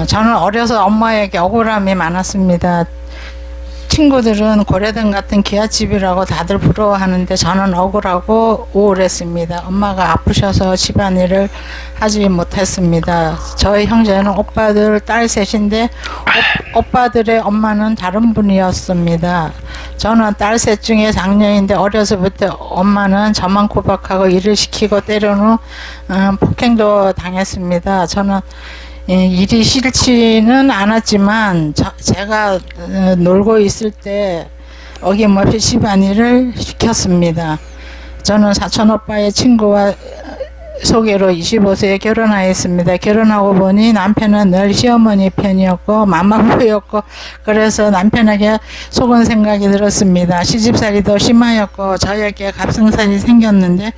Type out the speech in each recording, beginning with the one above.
저는 어려서 엄마에게 억울함이 많았습니다. 친구들은 고래등 같은 기아집이라고 다들 부러워하는데 저는 억울하고 우울했습니다. 엄마가 아프셔서 집안일을 하지 못했습니다. 저희 형제는 오빠들 딸 셋인데 오빠들의 엄마는 다른 분이었습니다. 저는 딸 셋 중에 장녀인데 어려서부터 엄마는 저만 구박하고 일을 시키고 때로는 폭행도 당했습니다. 저는 일이 싫지는 않았지만 제가 놀고 있을 때 어김없이 집안일을 시켰습니다. 저는 사촌오빠의 친구와 소개로 25세에 결혼하였습니다. 결혼하고 보니 남편은 늘 시어머니 편이었고 맘마부였고 그래서 남편에게 속은 생각이 들었습니다. 시집살이도 심하였고 저에게 갑상선이 생겼는데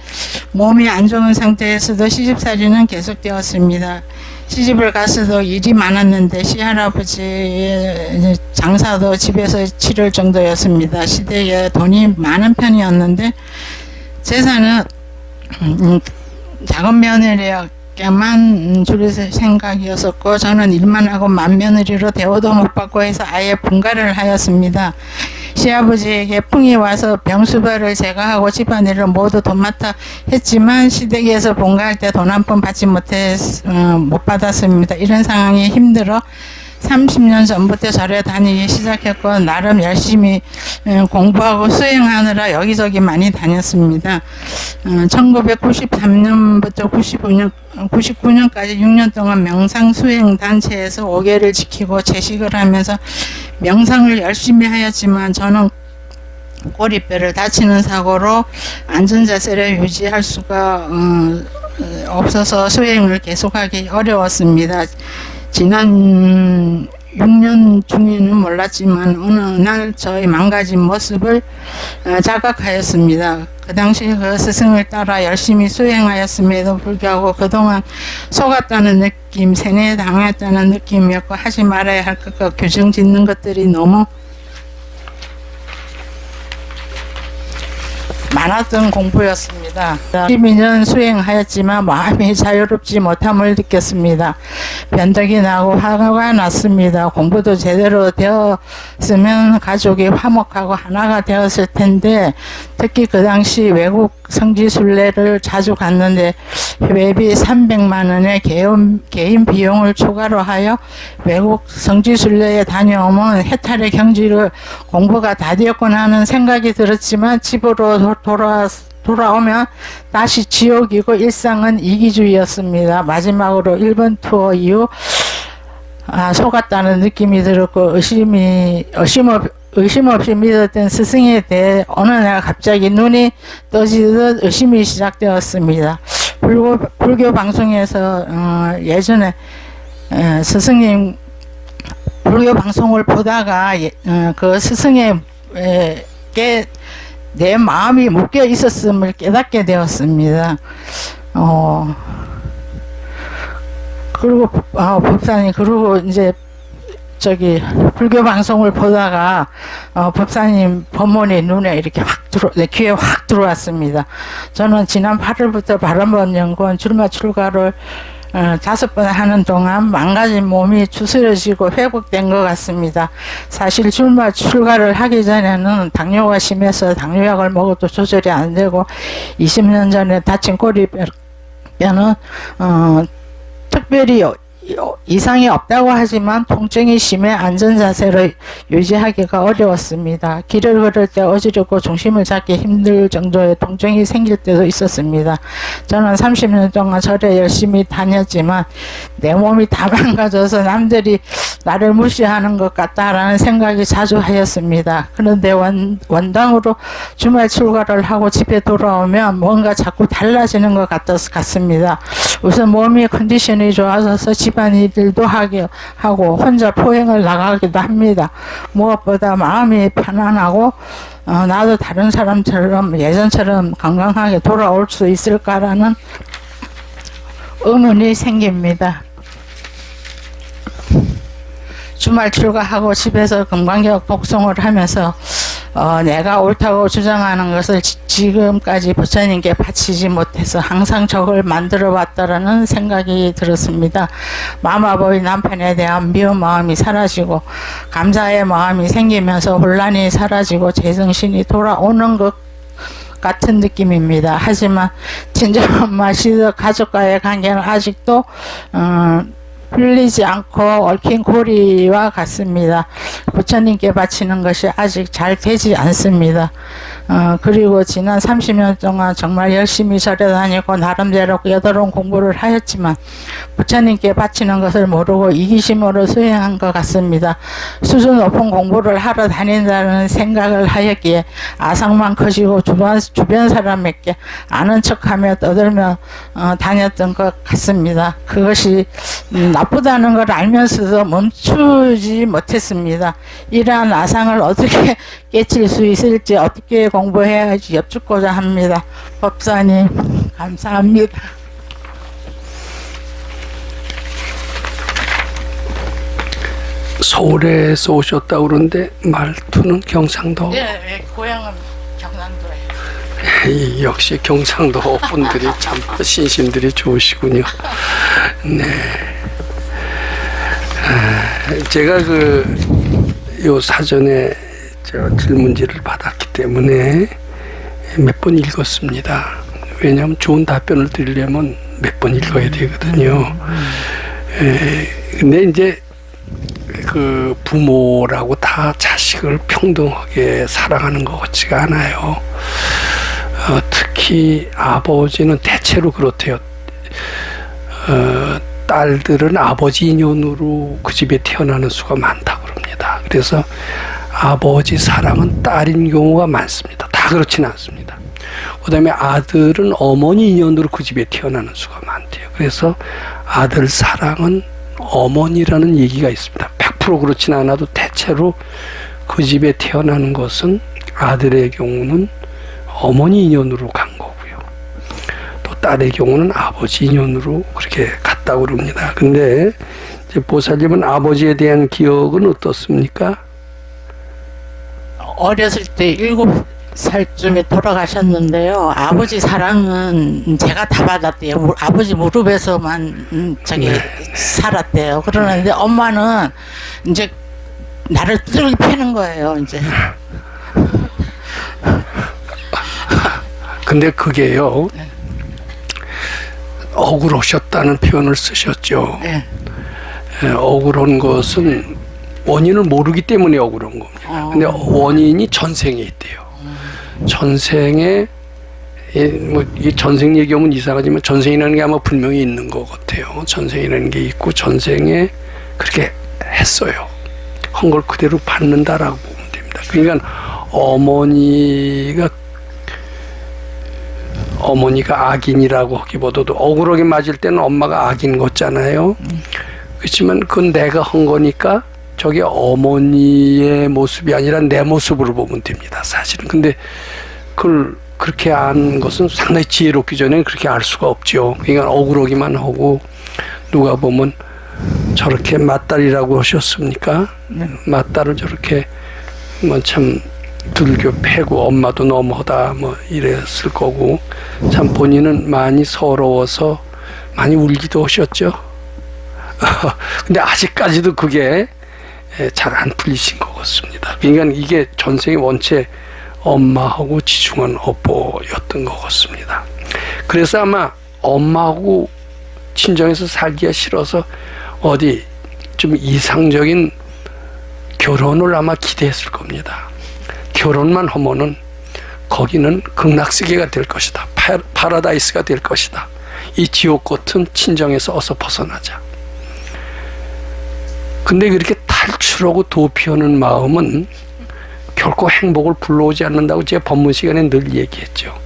몸이 안 좋은 상태에서도 시집살이는 계속되었습니다. 시집을 갔어도 일이 많았는데 시할아버지의 장사도 집에서 치를 정도였습니다. 시댁에 돈이 많은 편이었는데 재산은 작은 며느리에게만 줄 생각이었었고 저는 일만 하고 맏며느리로 대우도 못 받고 해서 아예 분가를 하였습니다. 시아버지에게 풍이 와서 병수발을 제가 하고 집안일을 모두 돈맡아 했지만 시댁에서 본가할 때 돈 한 푼 받지 못 받았습니다. 이런 상황이 힘들어 30년 전부터 절에 다니기 시작했고 나름 열심히 공부하고 수행하느라 여기저기 많이 다녔습니다. 1993년부터 99년까지 6년 동안 명상 수행 단체에서 5개를 지키고 채식을 하면서 명상을 열심히 하였지만 저는 꼬리뼈를 다치는 사고로 안전자세를 유지할 수가 없어서 수행을 계속하기 어려웠습니다. 지난 6년 중에는 몰랐지만 어느 날 저의 망가진 모습을 자각하였습니다. 그 당시 그 스승을 따라 열심히 수행하였음에도 불구하고 그동안 속았다는 느낌, 세뇌당했다는 느낌이었고 하지 말아야 할 것과 규정 짓는 것들이 너무 많았던 공부였습니다. 12년 수행하였지만 마음이 자유롭지 못함을 느꼈습니다. 변덕이 나고 화가 났습니다. 공부도 제대로 되었으면 가족이 화목하고 하나가 되었을 텐데 특히 그 당시 외국 성지순례를 자주 갔는데 회비 300만 원의 개인 비용을 추가로 하여 외국 성지순례에 다녀오면 해탈의 경지를 공부가 다 되었구나 하는 생각이 들었지만 집으로 돌아오면 다시 지옥이고 일상은 이기주의였습니다. 마지막으로 일본 투어 이후 속았다는 느낌이 들었고 의심 없이 믿었던 스승에 대해 어느 날 갑자기 눈이 떠지듯 의심이 시작되었습니다. 불교 방송에서 예전에 스승님 불교 방송을 보다가 그 스승에게 내 마음이 묶여 있었음을 깨닫게 되었습니다. 그리고 법사님 그리고 이제 불교 방송을 보다가 법사님 법문이 눈에 이렇게 귀에 확 들어왔습니다. 저는 지난 8월부터 바람번 연구원 줄마 출가를 5번 하는 동안 망가진 몸이 추스려지고 회복된 것 같습니다. 사실 줄마 출가를 하기 전에는 당뇨가 심해서 당뇨약을 먹어도 조절이 안 되고 20년 전에 다친 꼬리뼈는 특별히 이상이 없다고 하지만 통증이 심해 안전자세를 유지하기가 어려웠습니다. 길을 걸을 때 어지럽고 중심을 잡기 힘들 정도의 통증이 생길 때도 있었습니다. 저는 30년 동안 절에 열심히 다녔지만 내 몸이 다 망가져서 남들이 나를 무시하는 것 같다라는 생각이 자주 하였습니다. 그런데 원당으로 주말 출가를 하고 집에 돌아오면 뭔가 자꾸 달라지는 것 같습니다. 우선 몸이 컨디션이 좋아져서 집안일도 하고 혼자 포행을 나가기도 합니다. 무엇보다 마음이 편안하고 나도 다른 사람처럼 예전처럼 건강하게 돌아올 수 있을까라는 의문이 생깁니다. 주말 출가하고 집에서 금강경 복송을 하면서 내가 옳다고 주장하는 것을 지금까지 부처님께 바치지 못해서 항상 적을 만들어 왔다라는 생각이 들었습니다. 마마보이 남편에 대한 미운 마음이 사라지고 감사의 마음이 생기면서 혼란이 사라지고 제정신이 돌아오는 것 같은 느낌입니다. 하지만 친정엄마 시댁 가족과의 관계는 아직도 풀리지 않고 얽힌 고리와 같습니다. 부처님께 바치는 것이 아직 잘 되지 않습니다. 그리고 지난 30년 동안 정말 열심히 절에 다니고 나름대로 여더러운 공부를 하였지만 부처님께 바치는 것을 모르고 이기심으로 수행한 것 같습니다. 수준 높은 공부를 하러 다닌다는 생각을 하였기에 아상만 커지고 주변 사람에게 아는 척하며 떠들며 다녔던 것 같습니다. 그것이 나쁘다는 걸 알면서도 멈추지 못했습니다. 이러한 아상을 어떻게 깨칠 수 있을지 어떻게 공부해야 할지 여쭙고자 합니다. 법사님 감사합니다. 서울에서 오셨다고 그러는데 말투는 경상도? 네, 고향은 경상도예요. 역시 경상도 분들이 참 신심들이 좋으시군요. 네. 제가 요 사전에 저 질문지를 받았기 때문에 몇 번 읽었습니다. 왜냐하면 좋은 답변을 드리려면 몇 번 읽어야 되거든요. 근데 이제 그 부모라고 다 자식을 평등하게 사랑하는 것 같지가 않아요. 특히 아버지는 대체로 그렇대요. 딸들은 아버지 인연으로 그 집에 태어나는 수가 많다고 그럽니다. 그래서 아버지 사랑은 딸인 경우가 많습니다. 다 그렇지는 않습니다. 그 다음에 아들은 어머니 인연으로 그 집에 태어나는 수가 많대요. 그래서 아들 사랑은 어머니라는 얘기가 있습니다. 100% 그렇지는 않아도 대체로 그 집에 태어나는 것은 아들의 경우는 어머니 인연으로 간 거고요. 또 딸의 경우는 아버지 인연으로 그렇게 갔다고 그럽니다. 근데 이제 보살님은 아버지에 대한 기억은 어떻습니까? 어렸을 때 7살쯤에 돌아가셨는데요. 아버지 사랑은 제가 다 받았대요. 아버지 무릎에서만 살았대요. 그러는데 엄마는 이제 나를 뚫 패는 거예요. 이제. 근데 그게요. 억울하셨다는 표현을 쓰셨죠. 네. 억울한 것은 원인을 모르기 때문에 억울한 겁니다. 근데 원인이 전생에 있대요. 전생에 이 전생 얘기하면 이상하지만 전생이라는 게 아마 분명히 있는 것 같아요. 전생이라는 게 있고 전생에 그렇게 했어요. 한 걸 그대로 받는다라고 보면 됩니다. 그러니까 어머니가 악인이라고 하기보다도 억울하게 맞을 때는 엄마가 악인 같잖아요. 그렇지만 그건 내가 한 거니까 저게 어머니의 모습이 아니라 내 모습으로 보면 됩니다. 사실은. 근데 그걸 그렇게 안 것은 상당히 지혜롭기 전에 그렇게 알 수가 없죠. 그러니까 억울하기만 하고 누가 보면 저렇게 맞딸이라고 하셨습니까? 맞딸을 저렇게 뭐 참 두들겨 패고 엄마도 너무하다 뭐 이랬을 거고 참 본인은 많이 서러워서 많이 울기도 하셨죠. 근데 아직까지도 그게 잘 안 풀리신 것 같습니다. 그러니까 이게 전생에 원체 엄마하고 지중한 업보였던 것 같습니다. 그래서 아마 엄마하고 친정에서 살기가 싫어서 어디 좀 이상적인 결혼을 아마 기대했을 겁니다. 결혼만 하면은 거기는 극락세계가 될 것이다. 파라다이스가 될 것이다. 이 지옥 같은 친정에서 어서 벗어나자. 근데 그렇게 탈출하고 도피하는 마음은 결코 행복을 불러오지 않는다고 제가 법문 시간에 늘 얘기했죠.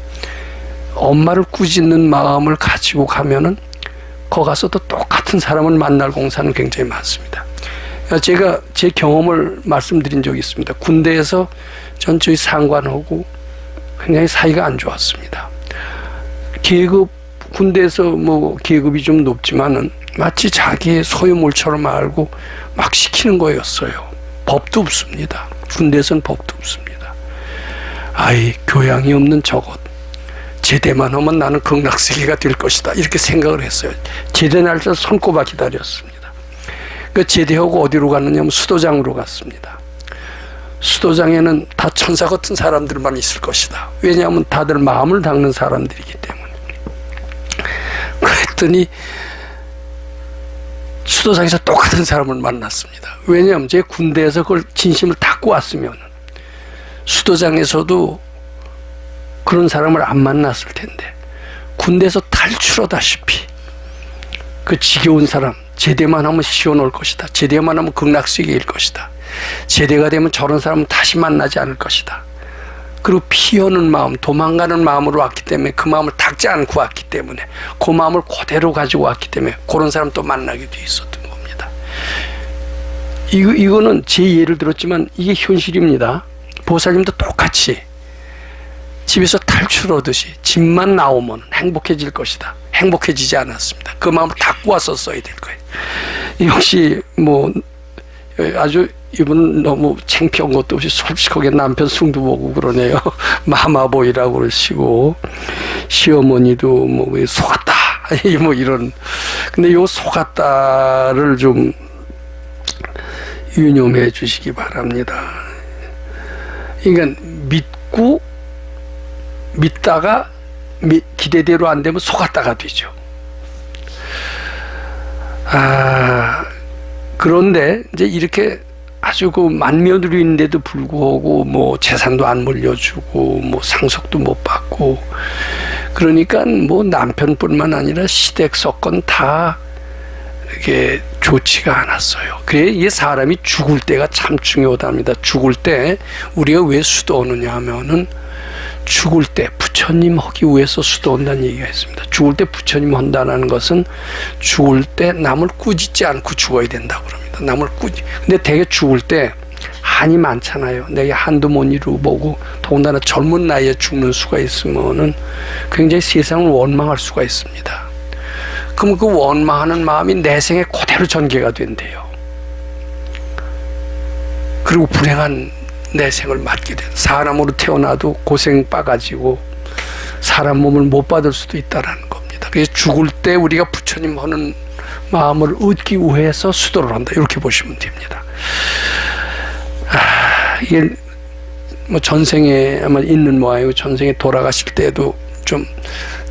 엄마를 꾸짖는 마음을 가지고 가면은 거 가서도 똑같은 사람을 만날 공사는 굉장히 많습니다. 제가 제 경험을 말씀드린 적이 있습니다. 군대에서 전 저희 상관하고 굉장히 사이가 안 좋았습니다. 군대에서 뭐 계급이 좀 높지만은 마치 자기의 소유물처럼 알고 막 시키는 거였어요. 법도 없습니다. 군대에서는 법도 없습니다. 아이, 교양이 없는 저것. 제대만 하면 나는 극락세계가 될 것이다. 이렇게 생각을 했어요. 제대 날짜 손꼽아 기다렸습니다. 그 제대하고 어디로 갔느냐면 수도장으로 갔습니다. 수도장에는 다 천사 같은 사람들만 있을 것이다. 왜냐하면 다들 마음을 닦는 사람들이기 때문에. 그랬더니 수도장에서 똑같은 사람을 만났습니다. 왜냐하면 제 군대에서 그걸 진심을 닦고 왔으면 수도장에서도 그런 사람을 안 만났을 텐데, 군대에서 탈출하다시피 그 지겨운 사람, 제대만 하면 시원할 것이다. 제대만 하면 극락세계일 것이다. 제대가 되면 저런 사람은 다시 만나지 않을 것이다. 그리고 피하는 마음, 도망가는 마음으로 왔기 때문에, 그 마음을 닦지 않고 왔기 때문에, 그 마음을 그대로 가지고 왔기 때문에 그런 사람 또 만나게 돼 있었던 겁니다. 이거는 제 예를 들었지만 이게 현실입니다. 보살님도 똑같이 집에서 탈출하듯이 집만 나오면 행복해질 것이다. 행복해지지 않았습니다. 그 마음을 닫고 왔었어야 될 거예요. 역시 뭐 아주 이분은 너무 창피한 것도 없이 솔직하게 남편 숭도 보고 그러네요. 마마보이라고 그러시고, 시어머니도 뭐 속았다 뭐 이런. 근데 요 속았다를 좀 유념해 주시기 바랍니다. 그러니까 믿다가 기대대로 안 되면 속았다가 되죠. 그런데 이제 이렇게 아주 그 만며느리인데도 불구하고 뭐 재산도 안 물려주고 뭐 상속도 못 받고, 그러니까 뭐 남편뿐만 아니라 시댁 석건 다 이게 좋지가 않았어요. 그래, 이 사람이 죽을 때가 참 중요하답니다. 죽을 때 우리가 왜 수도하느냐 하면은, 죽을 때 부처님 하기 위해서 수도한다는 얘기가 있습니다. 죽을 때 부처님 한다는 것은 죽을 때 남을 꾸짖지 않고 죽어야 된다고 그럽니다. 남을 근데 되게 죽을 때 한이 많잖아요. 내가 한도 못 이루보고, 더군다나 젊은 나이에 죽는 수가 있으면은 굉장히 세상을 원망할 수가 있습니다. 그럼 그 원망하는 마음이 내 생에 그대로 전개가 된대요. 그리고 불행한 내 생을 맞게 된, 사람으로 태어나도 고생 빠가지고 사람 몸을 못 받을 수도 있다라는 겁니다. 그래서 죽을 때 우리가 부처님 하는 마음을 얻기 위해서 수도를 한다, 이렇게 보시면 됩니다. 이게 뭐 전생에 아마 있는 모양이고, 전생에 돌아가실 때도 좀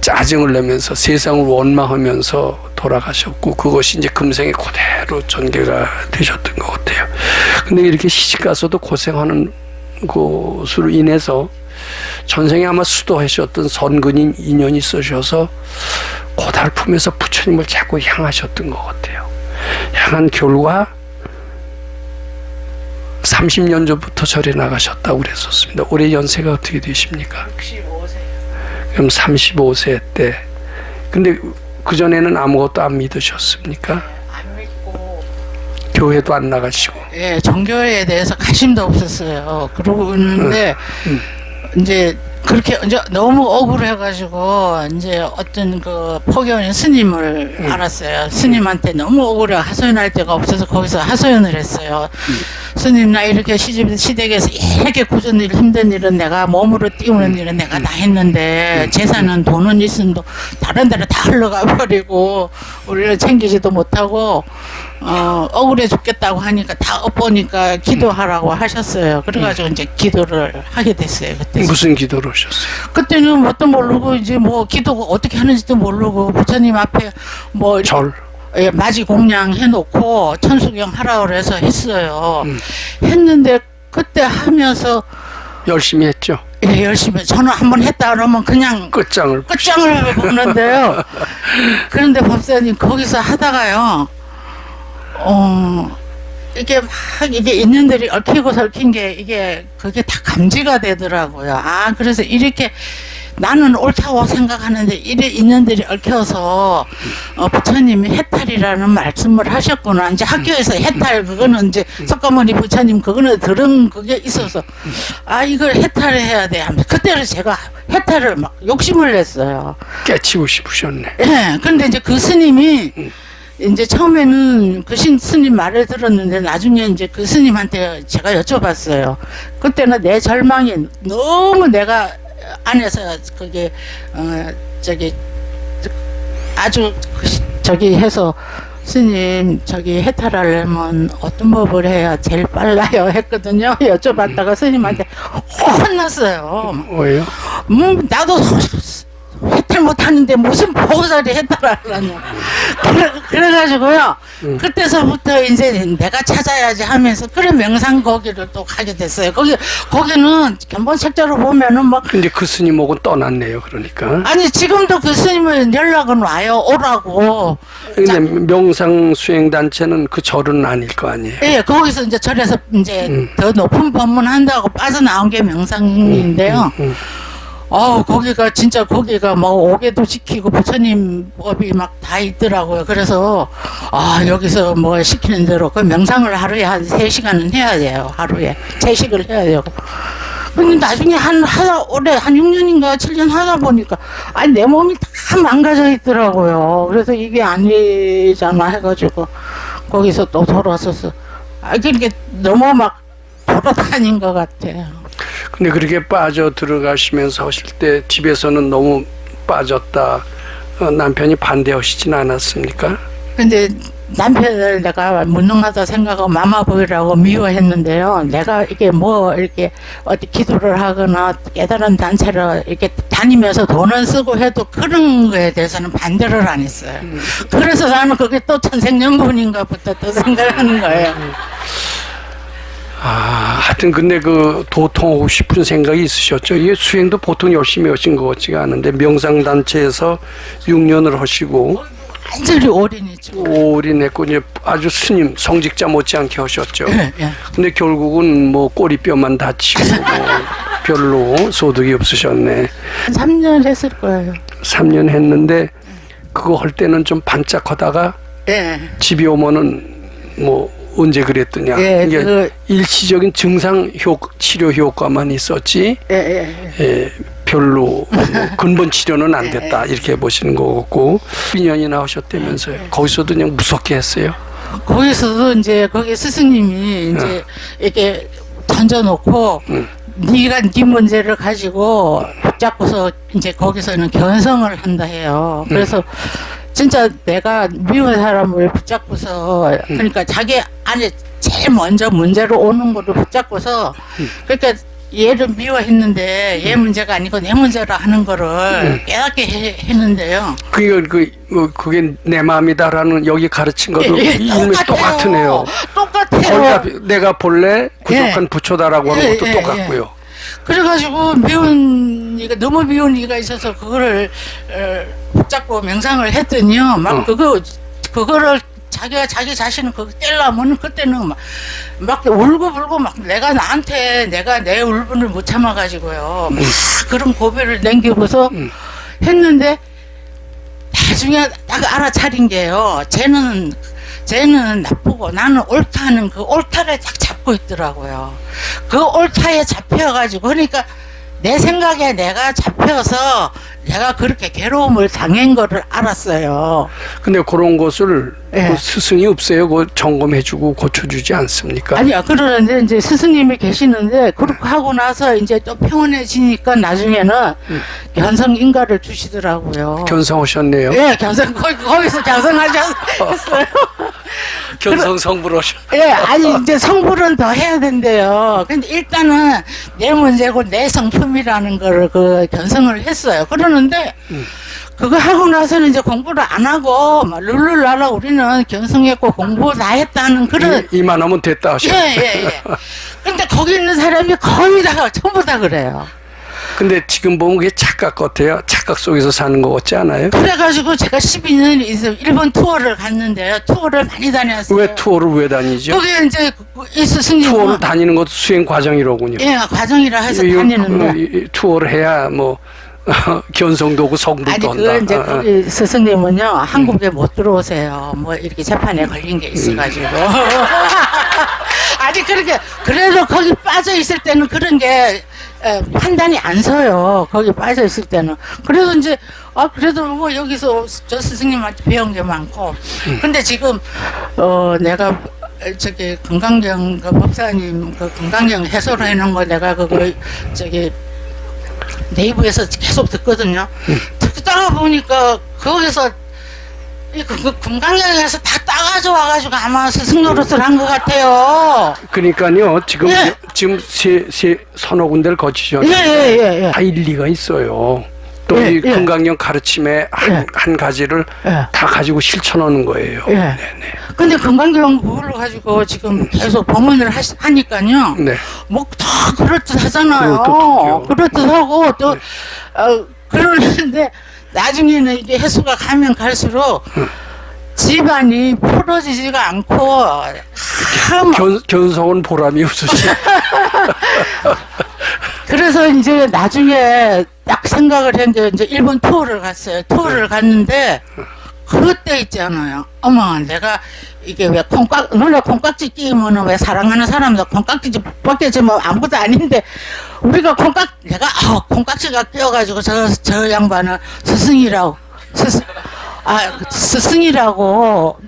짜증을 내면서 세상을 원망하면서 돌아가셨고, 그것이 이제 금생에 그대로 전개가 되셨던 것 같아요. 근데 이렇게 시집가서도 고생하는 것으로 인해서 전생에 아마 수도하셨던 선근인 인연이 있으셔서 고달품에서 부처님을 자꾸 향하셨던 것 같아요. 향한 결과 30년 전부터 절에 나가셨다고 그랬었습니다. 올해 연세가 어떻게 되십니까? 65세. 그럼 35세 때. 근데 그전에는 아무것도 안 믿으셨습니까? 안 믿고, 교회도 안 나가시고. 예, 종교에 대해서 관심도 없었어요. 그러고 있는데 이제 그렇게 이제 너무 억울해가지고 이제 어떤 그 포교원 스님을 알았어요. 스님한테 너무 억울해, 하소연할 데가 없어서 거기서 하소연을 했어요. 스님, 나 이렇게 시댁에서 이렇게 굳은 일, 힘든 일은 내가 몸으로 띄우는 일은 내가 다 했는데, 재산은 돈은 있음도 다른 데로 다 흘러가 버리고 우리를 챙기지도 못하고 억울해 죽겠다고 하니까 다 엇보니까 기도하라고 하셨어요. 그래가지고 이제 기도를 하게 됐어요. 그때 무슨 기도를 하셨어요? 그때는 뭣도 모르고 이제 뭐 기도가 어떻게 하는지도 모르고 부처님 앞에 뭐 절. 예, 마지 공양 해놓고 천수경 하라 그래서 했어요. 했는데 그때 하면서 열심히 했죠. 예, 열심히. 저는 한번 했다 그러면 그냥 끝장을 보는데요. 그런데 법사님 거기서 하다가요, 이게 막 이게 인연들이 얽히고 설킨 게 이게 그게 다 감지가 되더라고요. 아, 그래서 이렇게 나는 옳다고 생각하는데 이래 인연들이 얽혀서 부처님이 해탈이라는 말씀을 하셨구나. 이제 학교에서 해탈, 그거는 이제 석가모니 부처님 그거는 들은 그게 있어서 아, 이걸 해탈해야 돼 하면서 그때는 제가 해탈을 막 욕심을 냈어요. 깨치고 싶으셨네. 예. 그런데 이제 그 스님이 이제 처음에는 그 스님 말을 들었는데 나중에 이제 그 스님한테 제가 여쭤봤어요. 그때는 내 절망이 너무 내가 안에서 그게 저기 아주 저기 해서 스님 저기 해탈하려면 어떤 법을 해야 제일 빨라요 했거든요. 여쭤봤다가 스님한테 혼났어요. 왜요? 나도 해탈 못하는데 무슨 보살이 해탈하려냐. 그래가지고요. 그때서부터 이제 내가 찾아야지 하면서 그래 명상 거기를 또 가게 됐어요. 거기는 견본 책자로 보면은 막 근데 그 스님하고 떠났네요. 그러니까. 아니 지금도 그 스님은 연락은 와요. 오라고. 근데 명상 수행 단체는 그 절은 아닐 거 아니에요. 예, 거기서 이제 절에서 이제 더 높은 법문 한다고 빠져나온 게 명상인데요. 거기가 진짜 거기가 뭐 옥에도 지키고 부처님 법이 막 다 있더라고요. 그래서 여기서 뭐 시키는 대로 그 명상을 하루에 한 3시간은 해야 돼요. 하루에 채식을 해야 되고. 근데 나중에 올해 한 6년인가 7년 하다 보니까 아니 내 몸이 다 망가져 있더라고요. 그래서 이게 아니잖아 해가지고 거기서 또 돌아서서 그러니까 너무 막 돌아다닌 것 같아요. 근데 그렇게 빠져 들어가시면서 하실 때 집에서는 너무 빠졌다. 남편이 반대하시진 않았습니까? 근데 남편을 내가 무능하다 생각하고 마마보이라고 미워했는데요. 내가 이게 뭐 이렇게 어디 기도를 하거나 깨달은 단체를 이렇게 다니면서 돈을 쓰고 해도 그런 거에 대해서는 반대를 안 했어요. 그래서 나는 그게 또 천생연분인가부터 또 생각하는 거예요. 하여튼 근데 그 도통하고 싶은 생각이 있으셨죠. 이게 수행도 보통 열심히 하신 것 같지가 않은데 명상단체에서 6년을 하시고 완전히 올인했죠. 올인했고 이제 아주 스님 성직자 못지않게 하셨죠. 예. 근데 결국은 뭐 꼬리뼈만 다치고 별로 소득이 없으셨네. 한 3년 했을 거예요. 3년 했는데 그거 할 때는 좀 반짝하다가 예. 집에 오면은 뭐 언제 그랬더냐. 예, 이게 일시적인 증상 치료 효과만 있었지. 예. 별로 뭐 근본 치료는 안 됐다. 이렇게 보시는 거 같고 2년이나 하셨다면서요. 거기서도 그냥 무섭게 했어요. 거기서도 이제 거기 스승님이 이제 이렇게 던져놓고 네가 네 문제를 가지고 붙잡고서 이제 거기서는 견성을 한다 해요. 그래서 진짜 내가 미운 사람을 붙잡고서 그러니까 자기 안에 제일 먼저 문제로 오는 거를 붙잡고서 그러니까 얘를 미워했는데 얘 문제가 아니고 내 문제라 하는 거를 깨닫게 했는데요. 그게 내 마음이다라는 여기 가르친 것도 이름이 똑같으네요. 똑같아요. 내가 본래 구족한 부처다라고 하는 것도 똑같고요. 그래가지고 너무 미운 이가 있어서 그거를 붙잡고 명상을 했더니요. 막 그거를 자기가 자기 자신을 그거 떼려면 그때는 막 울고불고 막 내가 내 울분을 못 참아가지고요. 막 그런 고배를 남기고서 했는데 나중에 딱 알아차린 게요. 쟤는 나쁘고 나는 옳다는 그 옳다를 딱 잡고 있더라고요. 그 옳다에 잡혀가지고 그러니까 내 생각에 내가 잡혀서 내가 그렇게 괴로움을 당한 거를 알았어요. 근데 그런 것을 그 스승이 없어요. 그거 점검해주고 고쳐주지 않습니까? 아니요. 그러는데 이제 스승님이 계시는데 그렇게 하고 나서 이제 또 평온해지니까 나중에는 견성인가를 주시더라고요. 견성하셨네요. 예, 거기서 견성하셨어요. 견성 성불 하셨. 예, 아니 이제 성불은 더 해야 된대요. 근데 일단은 내 문제고 내 성품이라는 거를 그 견성을 했어요. 그러는데 그거 하고 나서는 이제 공부를 안 하고 막 룰루랄라 우리는 견성했고 공부 다 했다는 그런 이만하면 됐다 하셨. 예. 근데 거기 있는 사람이 거의 다 전부 다 그래요. 근데 지금 보면 그게 착각 같아요. 착각 속에서 사는 거 같지 않아요? 그래가지고 제가 12년 일본 투어를 갔는데요. 투어를 많이 다녔어요. 왜 투어를 왜 다니죠? 거기 이제 이 스승님 투어를 다니는 것도 수행 과정이로군요. 예, 과정이라 해서 다니는데 투어를 해야 뭐 견성도 오고 성불도 아니 한다. 그 이제 거기 스승님은요 한국에 못 들어오세요. 뭐 이렇게 재판에 걸린 게 있어가지고. 아니 그렇게 그래도 거기 빠져 있을 때는 그런 게 판단이 안 서요. 거기 빠져 있을 때는. 그래도 이제 그래도 뭐 여기서 저 스승님한테 배운 게 많고. 근데 지금 내가 저기 금강경 그 법사님 그 금강경 해설을 해놓은 거 내가 그거 저기 네이버에서 계속 듣거든요. 듣다가 보니까 거기서 그 금강경에서 다 따가져 와가지고 아마 스승 노릇을 한 것 같아요. 그러니까요. 지금 예. 지금 서너 군데를 거치셨는데 예. 다 일리가 있어요. 또 예, 이 예. 금강경 가르침의 한 가지를 예. 다 가지고 실천하는 거예요. 예. 네네. 근데 금강경 그걸로 가지고 지금 계속 법문을 하니까요. 네. 뭐 다 그럴듯 하잖아요. 그렇죠. 그럴듯 하고 또 네. 그러는데 나중에는 이게 횟수가 가면 갈수록 집안이 풀어지지가 않고 참 견성은 보람이 없으시. 그래서 이제 나중에 딱 생각을 한 게 이제 일본 투어를 갔어요. 투어를 갔는데 그때 있잖아요. 어머, 내가 이게 왜 눈에 콩깍지 끼면은 왜 사랑하는 사람도 콩깍지 벗겨지면 아무것도 아닌데 우리가 내가 콩깍지가 끼어가지고 저 양반은 스승이라고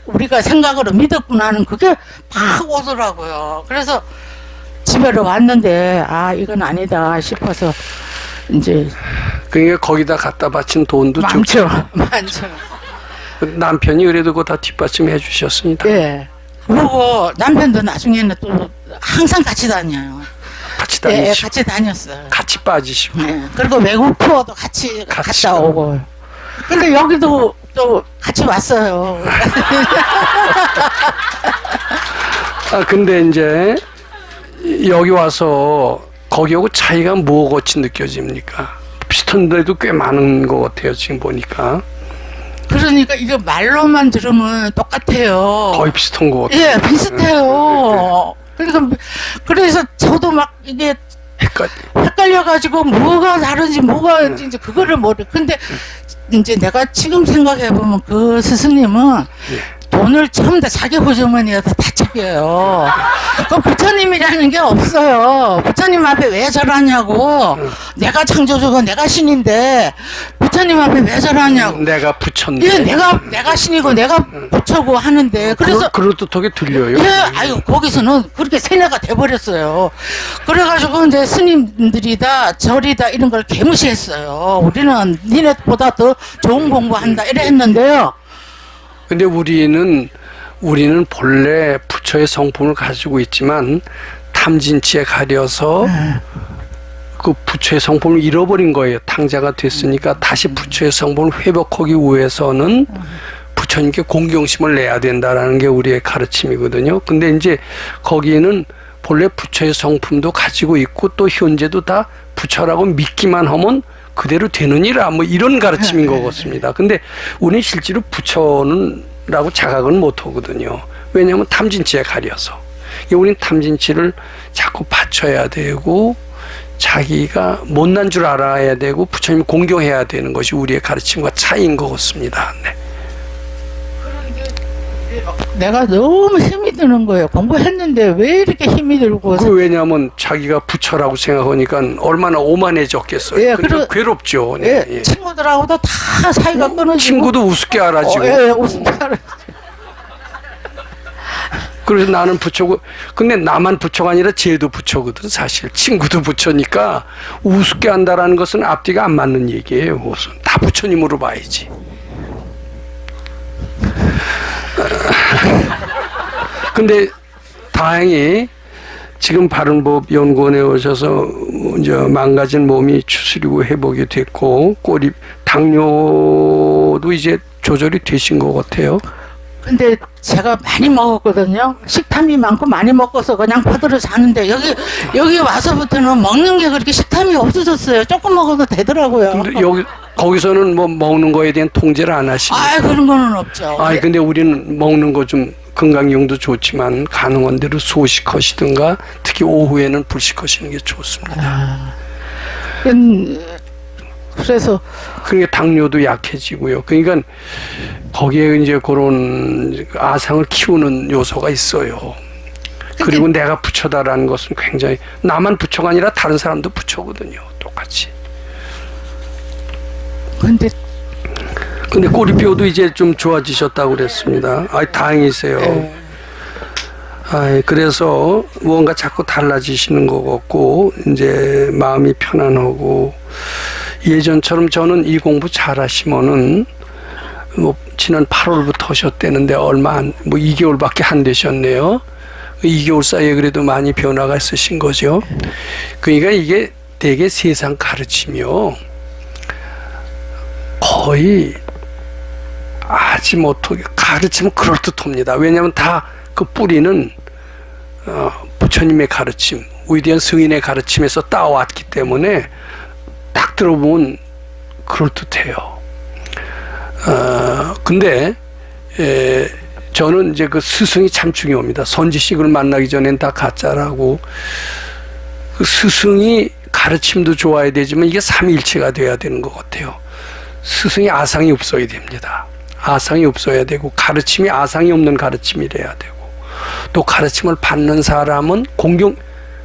우리가 생각으로 믿었구나 하는 그게 막 오더라고요. 그래서 집에로 왔는데 이건 아니다 싶어서 이제 그러니까 거기다 갖다 바친 돈도 많죠. 많죠. 남편이 그래도 그거 다 뒷받침해 주셨습니다. 예. 그리고 남편도 나중에는 또 항상 같이 다녀요. 같이 예, 다니시고 같이 다녔어요. 같이 빠지시고. 예. 그리고 외국 투어도 같이 같이 갔다 오고. 근데 여기도 또 같이 왔어요. 근데 이제 여기 와서 거기하고 차이가 뭐같이 느껴집니까? 비슷한데도 꽤 많은 것 같아요. 지금 보니까 그러니까 이거 말로만 들으면 똑같아요. 거의 비슷한 것 같아요. 예, 비슷해요. 그러니까 그래서 저도 막 이게 헷갈려가지고 뭐가 다른지 뭐가 이제 그거를 모르. 근데 이제 내가 지금 생각해 보면 그 스승님은 돈을 전부 다 자기 호주머니에다 다 챙겨요. 그 부처님이라는 게 없어요. 부처님 앞에 왜 저러냐고. 내가 창조주고 내가 신인데 부처님 앞에 왜 저러냐고. 내가 부처인데. 예, 내가 신이고 내가 부처고 하는데 그래서 그럴듯하게 들려요. 예, 거기서는 그렇게 세뇌가 돼버렸어요. 그래가지고 이제 스님들이다, 절이다 이런 걸 개무시했어요. 우리는 니네보다 더 좋은 공부한다 이래 했는데요. 근데 우리는 본래 부처의 성품을 가지고 있지만 탐진치에 가려서 그 부처의 성품을 잃어버린 거예요. 탕자가 됐으니까 다시 부처의 성품을 회복하기 위해서는 부처님께 공경심을 내야 된다라는 게 우리의 가르침이거든요. 근데 이제 거기에는 본래 부처의 성품도 가지고 있고 또 현재도 다 부처라고 믿기만 하면 그대로 되느니라 뭐 이런 가르침인 것 같습니다. 근데 우리는 실제로 부처는라고 자각은 못 하거든요. 왜냐하면 탐진치에 가려서. 우리는 탐진치를 자꾸 받쳐야 되고 자기가 못난 줄 알아야 되고 부처님 공경해야 되는 것이 우리의 가르침과 차이인 것 같습니다. 네. 내가 너무 힘이 드는 거예요. 공부했는데 왜 이렇게 힘이 들고. 왜냐하면 자기가 부처라고 생각하니까 얼마나 오만해졌겠어요. 예, 그러니까 괴롭죠. 네, 예, 친구들하고도 다 사이가 끊어지고. 친구도 우습게 알아지고. 우습게 알아지고. 그래서 나는 부처고, 근데 나만 부처가 아니라 쟤도 부처거든, 사실. 친구도 부처니까 우습게 한다라는 것은 앞뒤가 안 맞는 얘기예요. 그것은. 다 부처님으로 봐야지. 근데 다행히 지금 바른법 연구원에 오셔서 이제 망가진 몸이 추스리고 회복이 됐고 꼬리 당뇨도 이제 조절이 되신 것 같아요. 근데 제가 많이 먹었거든요. 식탐이 많고 많이 먹어서 그냥 퍼들어 자는데 여기 와서부터는 먹는 게 그렇게 식탐이 없어졌어요. 조금 먹어도 되더라고요. 근데 거기서는 뭐 먹는 거에 대한 통제를 안 하시고. 그런 거는 없죠. 근데 우리는 먹는 거 좀 건강용도 좋지만 가능한 대로 소식하시든가 특히 오후에는 불식하시는 게 좋습니다. 그래서 그러니까 당뇨도 약해지고요. 그러니까 거기에 이제 그런 아상을 키우는 요소가 있어요. 그리고 내가 부처다라는 것은 굉장히 나만 부처가 아니라 다른 사람도 부처거든요. 똑같이. 근데 꼬리뼈도 이제 좀 좋아지셨다고 그랬습니다. 다행이세요. 네. 그래서 뭔가 자꾸 달라지시는 것 같고 이제 마음이 편안하고 예전처럼 저는 이 공부 잘하시면은 뭐 지난 8월부터 하셨대는데 얼마 안, 뭐 2개월밖에 안 되셨네요. 2개월 사이에 그래도 많이 변화가 있으신 거죠. 그러니까 이게 되게 세상 가르침이요. 거의 하지 못하게 가르치면 그럴듯합니다. 왜냐하면 다 그 뿌리는 부처님의 가르침, 위대한 승인의 가르침에서 따왔기 때문에 딱 들어보면 그럴듯해요. 근데 저는 이제 그 스승이 참 중요합니다. 선지식을 만나기 전엔 다 가짜라고. 그 스승이 가르침도 좋아야 되지만 이게 삼위일체가 돼야 되는 것 같아요. 스승이 아상이 없어야 됩니다. 아상이 없어야 되고 가르침이 아상이 없는 가르침이 돼야 되고 또 가르침을 받는 사람은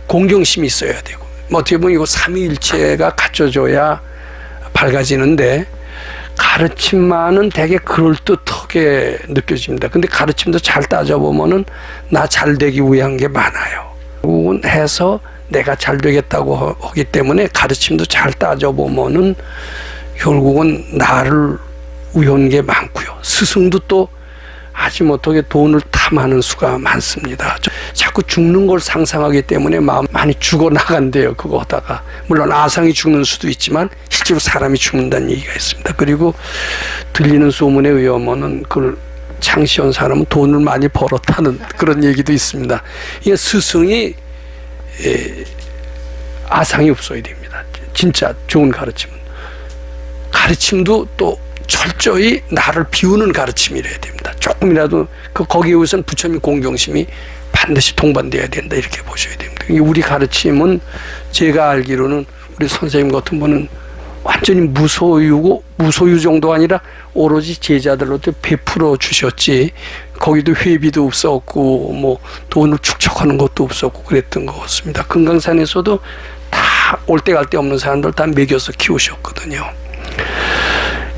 공경심이 있어야 되고 어떻게 보면 이거 삼위일체가 갖춰져야 밝아지는데 가르침만은 되게 그럴듯하게 느껴집니다. 근데 가르침도 잘 따져보면은 나 잘 되기 위한 게 많아요. 결국은 해서 내가 잘 되겠다고 하기 때문에 가르침도 잘 따져보면은 결국은 나를 위한 게 많고요. 스승도 또 하지 못하게 돈을 탐하는 수가 많습니다. 자꾸 죽는 걸 상상하기 때문에 마음 많이 죽어나간대요. 그거 하다가. 물론 아상이 죽는 수도 있지만 실제로 사람이 죽는다는 얘기가 있습니다. 그리고 들리는 소문에 의하면은 그걸 창시한 사람은 돈을 많이 벌었다는 그런 얘기도 있습니다. 이게 스승이 아상이 없어야 됩니다. 진짜 좋은 가르침은. 가르침도 또 철저히 나를 비우는 가르침이래야 됩니다. 조금이라도 거기에 우선 부처님 공경심이 반드시 동반돼야 된다 이렇게 보셔야 됩니다. 우리 가르침은 제가 알기로는 우리 선생님 같은 분은 완전히 무소유고 무소유 정도가 아니라 오로지 제자들한테 베풀어 주셨지 거기도 회비도 없었고 뭐 돈을 축적하는 것도 없었고 그랬던 것 같습니다. 금강산에서도 다 올 때 갈 데 없는 사람들 다 먹여서 키우셨거든요.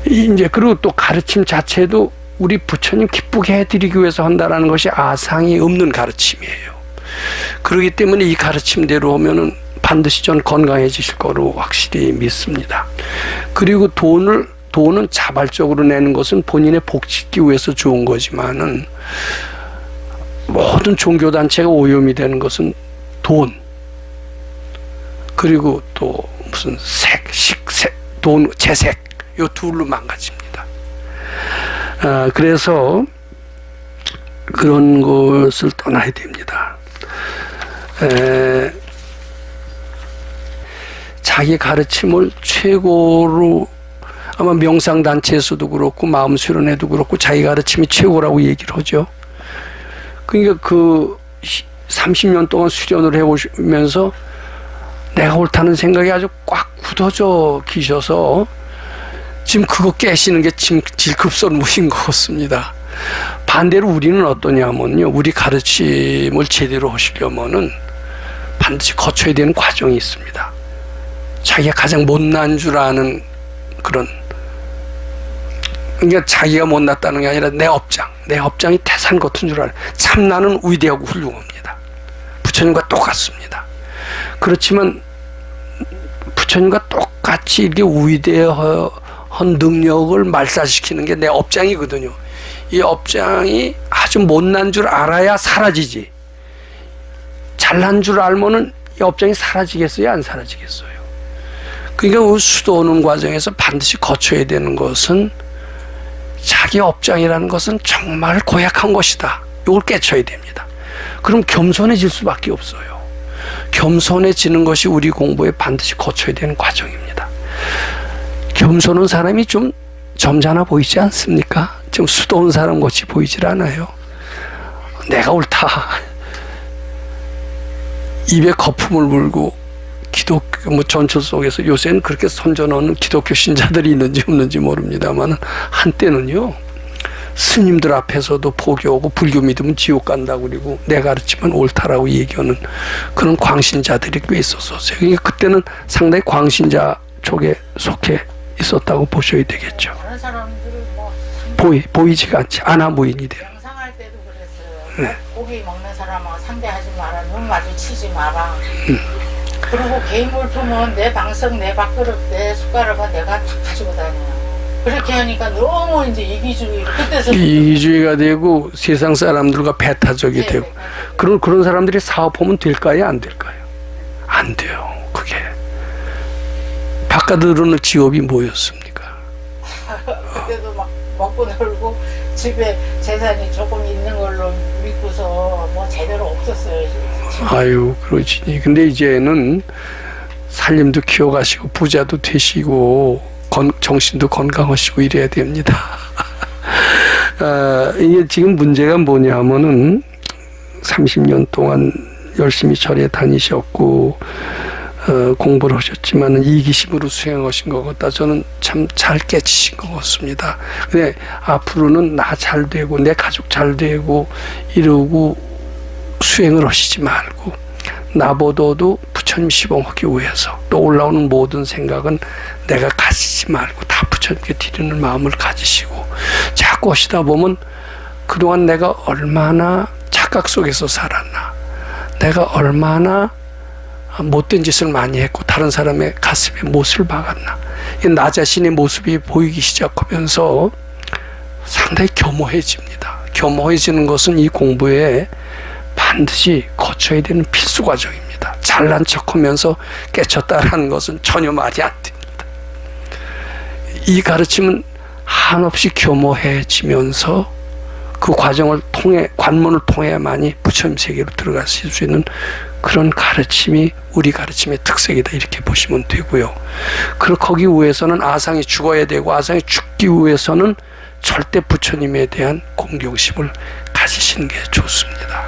이제 그리고 또 가르침 자체도 우리 부처님 기쁘게 해드리기 위해서 한다라는 것이 아상이 없는 가르침이에요. 그렇기 때문에 이 가르침대로 하면은 반드시 전 건강해지실 거로 확실히 믿습니다. 그리고 돈은 자발적으로 내는 것은 본인의 복 짓기 위해서 좋은 거지만은 모든 종교단체가 오염이 되는 것은 돈 그리고 또 무슨 돈, 재색 요 둘로 망가집니다. 그래서 그런 것을 떠나야 됩니다. 자기 가르침을 최고로 아마 명상단체에서도 그렇고 마음수련회도 그렇고 자기 가르침이 최고라고 얘기를 하죠. 그러니까 그 30년 동안 수련을 해오시면서 내가 옳다는 생각이 아주 꽉 굳어져 계셔서 지금 그거 깨시는 게 지금 질급선무인 것 같습니다. 반대로 우리는 어떠냐면요. 우리 가르침을 제대로 하시려면은 반드시 거쳐야 되는 과정이 있습니다. 자기가 가장 못난 줄 아는 그런 그러니까 자기가 못났다는 게 아니라 내 업장이 태산 같은 줄 알아요. 참 나는 위대하고 훌륭합니다. 부처님과 똑같습니다. 그렇지만 부처님과 똑같이 이렇게 위대한 능력을 말살시키는 게 내 업장이거든요. 이 업장이 아주 못난 줄 알아야 사라지지. 잘난 줄 알면은 이 업장이 사라지겠어요? 안 사라지겠어요? 그러니까 수도하는 과정에서 반드시 거쳐야 되는 것은 자기 업장이라는 것은 정말 고약한 것이다. 이걸 깨쳐야 됩니다. 그럼 겸손해질 수밖에 없어요. 겸손해지는 것이 우리 공부에 반드시 거쳐야 되는 과정입니다. 겸손한 사람이 좀 점잖아 보이지 않습니까? 좀 수도원 사람 같이 보이질 않아요. 내가 옳다. 입에 거품을 물고 기독교 전철 속에서 요새는 그렇게 선전하는 기독교 신자들이 있는지 없는지 모릅니다만 한때는요 스님들 앞에서도 포교하고 불교 믿으면 지옥 간다고 그리고 내 가르치면 옳다라고 얘기하는 그런 광신자들이 꽤 있었어요. 그러니까 그때는 상당히 광신자 쪽에 속해 있었다고 보셔야 되겠죠. 다른 사람들은 뭐 보이지가 않지. 아나무인이 돼요. 명상할 때도 그랬어요. 고기 먹는 사람하고 상대하지 마라. 눈 마주치지 마라. 그리고 개인물품은 내 방석, 내 밥그릇, 내 숟가락은 내가 다 가지고 다녀요. 그렇게 하니까 너무 이제 이기주의. 그때서 이기주의가 되고 세상 사람들과 배타적이 네, 되고 네. 그런 사람들이 사업하면 될까요? 안 될까요? 안 돼요. 그게 바깥으로는 직업이 뭐였습니까? 그때도 막 먹고 놀고 집에 재산이 조금 있는 걸로 믿고서 뭐 제대로 없었어요. 아유 그러지니. 근데 이제는 살림도 키워가시고 부자도 되시고 정신도 건강하시고 이래야 됩니다. 이게 지금 문제가 뭐냐면은 30년 동안 열심히 절에 다니셨고 공부를 하셨지만 이기심으로 수행하신 것 같다. 저는 참 잘 깨치신 것 같습니다. 근데 앞으로는 나 잘 되고 내 가족 잘 되고 이러고 수행을 하시지 말고 나보다도 부처님 시봉하기 위해서 또 올라오는 모든 생각은 내가 가지지 말고 다 부처님께 드리는 마음을 가지시고 자꾸 하시다 보면 그동안 내가 얼마나 착각 속에서 살았나, 내가 얼마나 못된 짓을 많이 했고 다른 사람의 가슴에 못을 박았나, 나 자신의 모습이 보이기 시작하면서 상당히 겸허해집니다. 겸허해지는 것은 이 공부에 반드시 거쳐야 되는 필수 과정입니다. 잘난 척하면서 깨쳤다라는 것은 전혀 말이 안 됩니다. 이 가르침은 한없이 겸허해지면서 그 과정을 통해 관문을 통해야만이 부처님 세계로 들어가실 수 있는 그런 가르침이 우리 가르침의 특색이다 이렇게 보시면 되고요. 그리고 거기 위해서는 아상이 죽어야 되고 아상이 죽기 위해서는 절대 부처님에 대한 공경심을 가지시는 게 좋습니다.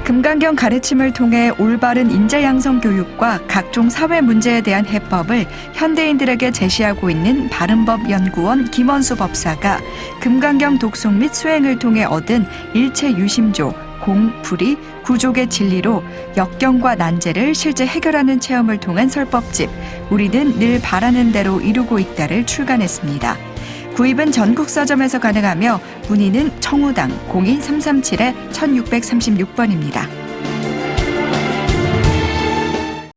금강경 가르침을 통해 올바른 인재양성 교육과 각종 사회 문제에 대한 해법을 현대인들에게 제시하고 있는 바른법연구원 김원수 법사가 금강경 독송 및 수행을 통해 얻은 일체 유심조, 공, 불이, 구족의 진리로 역경과 난제를 실제 해결하는 체험을 통한 설법집 우리는 늘 바라는 대로 이루고 있다를 출간했습니다. 구입은 전국 서점에서 가능하며 문의는 청우당 02-337-1636번입니다.